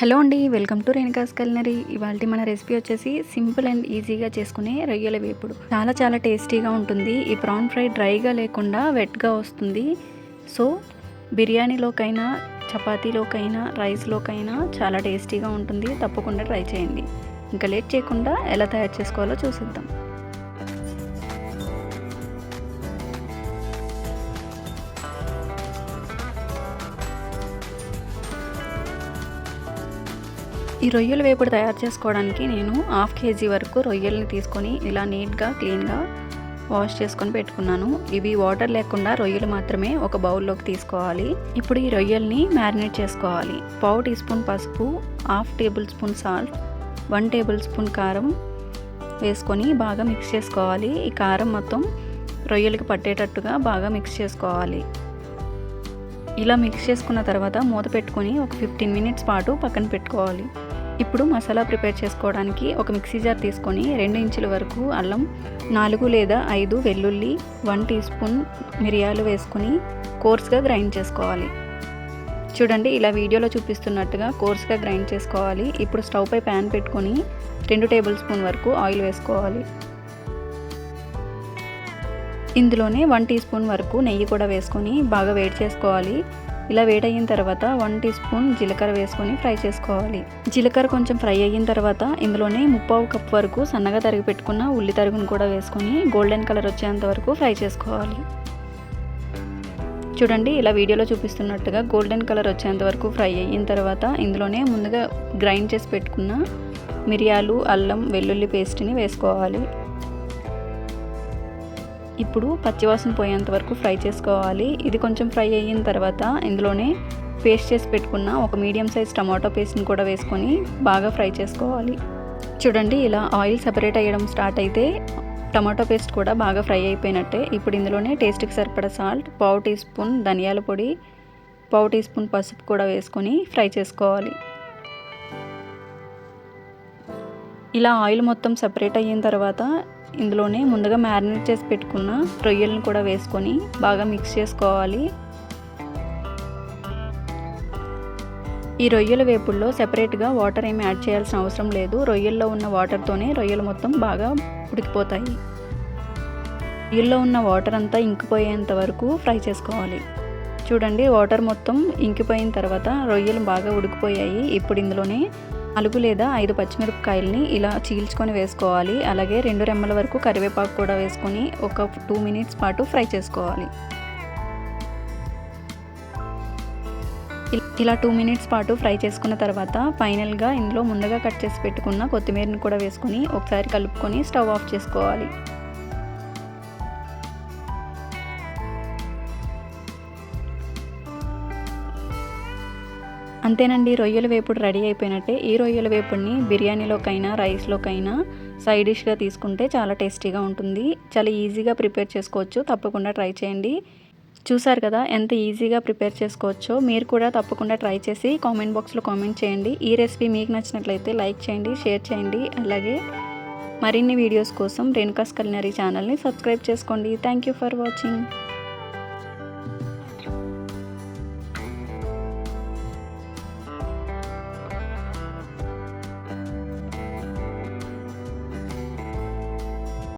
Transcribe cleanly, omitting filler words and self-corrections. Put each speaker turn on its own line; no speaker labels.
Hello అండి, welcome to Renuka's culinary. ఇవాళ మన రెసిపీ వచ్చేసి సింపుల్ అండ్ ఈజీగా చేసుకునే రొయ్యల వేపుడు. చాలా టేస్టీగా ఉంటుంది. ఈ ప్రాన్ ఫ్రై డ్రైగా లేకుండా వెట్గా వస్తుంది. సో బిర్యానీలోకైనా, చపాతీలోకైనా, రైస్లోకైనా చాలా టేస్టీగా ఉంటుంది. తప్పకుండా ట్రై చేయండి. ఇంకా లేట్ చేయకుండా ఎలా తయారు చేసుకోవాలో చూసిద్దాం. ఈ రొయ్యల వేపుడు తయారు చేసుకోవడానికి నేను 1/2 kg వరకు రొయ్యల్ని తీసుకొని ఇలా నీట్గా క్లీన్గా వాష్ చేసుకొని పెట్టుకున్నాను. ఇవి వాటర్ లేకుండా రొయ్యలు మాత్రమే ఒక బౌల్లోకి తీసుకోవాలి. ఇప్పుడు ఈ రొయ్యల్ని మ్యారినేట్ చేసుకోవాలి. 1/2 టీ స్పూన్ పసుపు, 1/2 table spoon salt, 1 table spoon కారం వేసుకొని బాగా మిక్స్ చేసుకోవాలి. ఈ కారం మొత్తం రొయ్యలకి పట్టేటట్టుగా బాగా మిక్స్ చేసుకోవాలి. ఇలా మిక్స్ చేసుకున్న తర్వాత మూత పెట్టుకొని ఒక 15 మినిట్స్ పాటు పక్కన పెట్టుకోవాలి. ఇప్పుడు మసాలా ప్రిపేర్ చేసుకోవడానికి ఒక మిక్సీ జార్ తీసుకొని 2 ఇంచుల వరకు అల్లం, 4 లేదా 5 వెల్లుల్లి, 1 టీ స్పూన్ మిరియాలు వేసుకొని కోర్స్గా గ్రైండ్ చేసుకోవాలి. చూడండి, ఇలా వీడియోలో చూపిస్తున్నట్టుగా కోర్స్గా గ్రైండ్ చేసుకోవాలి. ఇప్పుడు స్టవ్ పై ప్యాన్ పెట్టుకొని 2 టేబుల్ స్పూన్ వరకు ఆయిల్ వేసుకోవాలి. ఇందులోనే 1 టీ స్పూన్ వరకు నెయ్యి కూడా వేసుకొని బాగా వేడి చేసుకోవాలి. ఇలా వేడయిన తర్వాత 1 టీ స్పూన్ జీలకర్ర వేసుకొని ఫ్రై చేసుకోవాలి. జీలకర్ర కొంచెం ఫ్రై అయిన తర్వాత ఇందులోనే 1/2 కప్ వరకు సన్నగా తరిగి పెట్టుకున్న ఉల్లి తరుగును కూడా వేసుకొని గోల్డెన్ కలర్ వచ్చేంత వరకు ఫ్రై చేసుకోవాలి. చూడండి, ఇలా వీడియోలో చూపిస్తున్నట్టుగా గోల్డెన్ కలర్ వచ్చేంత వరకు ఫ్రై అయిన తర్వాత ఇందులోనే ముందుగా గ్రైండ్ చేసి పెట్టుకున్న మిరియాలు, అల్లం, వెల్లుల్లి పేస్ట్ని వేసుకోవాలి. ఇప్పుడు పచ్చివాసన పోయేంత వరకు ఫ్రై చేసుకోవాలి. ఇది కొంచెం ఫ్రై అయిన తర్వాత ఇందులోనే పేస్ట్ చేసి పెట్టుకున్న ఒక మీడియం సైజ్ టమాటో పేస్ట్ని కూడా వేసుకొని బాగా ఫ్రై చేసుకోవాలి. చూడండి, ఇలా ఆయిల్ సెపరేట్ అయ్యడం స్టార్ట్ అయితే టమాటో పేస్ట్ కూడా బాగా ఫ్రై అయిపోయినట్టే. ఇప్పుడు ఇందులోనే టేస్ట్కి సరిపడా సాల్ట్, 1/2 టీ స్పూన్ ధనియాల పొడి, 1/2 టీ స్పూన్ పసుపు కూడా వేసుకొని ఫ్రై చేసుకోవాలి. ఇలా ఆయిల్ మొత్తం సెపరేట్ అయిన తర్వాత ఇందులోనే ముందుగా మ్యారినేట్ చేసి పెట్టుకున్న రొయ్యలను కూడా వేసుకొని బాగా మిక్స్ చేసుకోవాలి. ఈ రొయ్యల వేపుల్లో సెపరేట్గా వాటర్ ఏమి యాడ్ చేయాల్సిన అవసరం లేదు. రొయ్యల్లో ఉన్న వాటర్తోనే రొయ్యలు మొత్తం బాగా ఉడికిపోతాయి. రొయ్యల్లో ఉన్న వాటర్ అంతా ఇంకిపోయేంత వరకు ఫ్రై చేసుకోవాలి. చూడండి, వాటర్ మొత్తం ఇంకిపోయిన తర్వాత రొయ్యలు బాగా ఉడికిపోయాయి. ఇప్పుడు ఇందులోనే 4 లేదా 5 పచ్చిమిరపకాయలని ఇలా చీల్చుకొని వేసుకోవాలి. అలాగే 2 రెమ్మల వరకు కరివేపాకు కూడా వేసుకొని ఒక 2 మినిట్స్ పాటు ఫ్రై చేసుకోవాలి. ఇలా 2 మినిట్స్ పాటు ఫ్రై చేసుకున్న తర్వాత ఫైనల్గా ఇందులో ముందుగా కట్ చేసి పెట్టుకున్న కొత్తిమీరని కూడా వేసుకొని ఒకసారి కలుపుకొని స్టవ్ ఆఫ్ చేసుకోవాలి. అంతేనండి, రొయ్యల వేపుడు రెడీ అయిపోయినట్టే. ఈ రొయ్యల వేపుడిని బిర్యానీలోకైనా, రైస్లోకైనా సైడ్ డిష్గా తీసుకుంటే చాలా టేస్టీగా ఉంటుంది. చాలా ఈజీగా ప్రిపేర్ చేసుకోవచ్చు. తప్పకుండా ట్రై చేయండి. చూసారు కదా ఎంత ఈజీగా ప్రిపేర్ చేసుకోవచ్చో. మీరు కూడా తప్పకుండా ట్రై చేసి కామెంట్ బాక్స్లో కామెంట్ చేయండి. ఈ రెసిపీ మీకు నచ్చినట్లయితే లైక్ చేయండి, షేర్ చేయండి. అలాగే మరిన్ని వీడియోస్ కోసం రేణుకాస్ కులినరీ ఛానల్ని సబ్స్క్రైబ్ చేసుకోండి. Thank you for watching.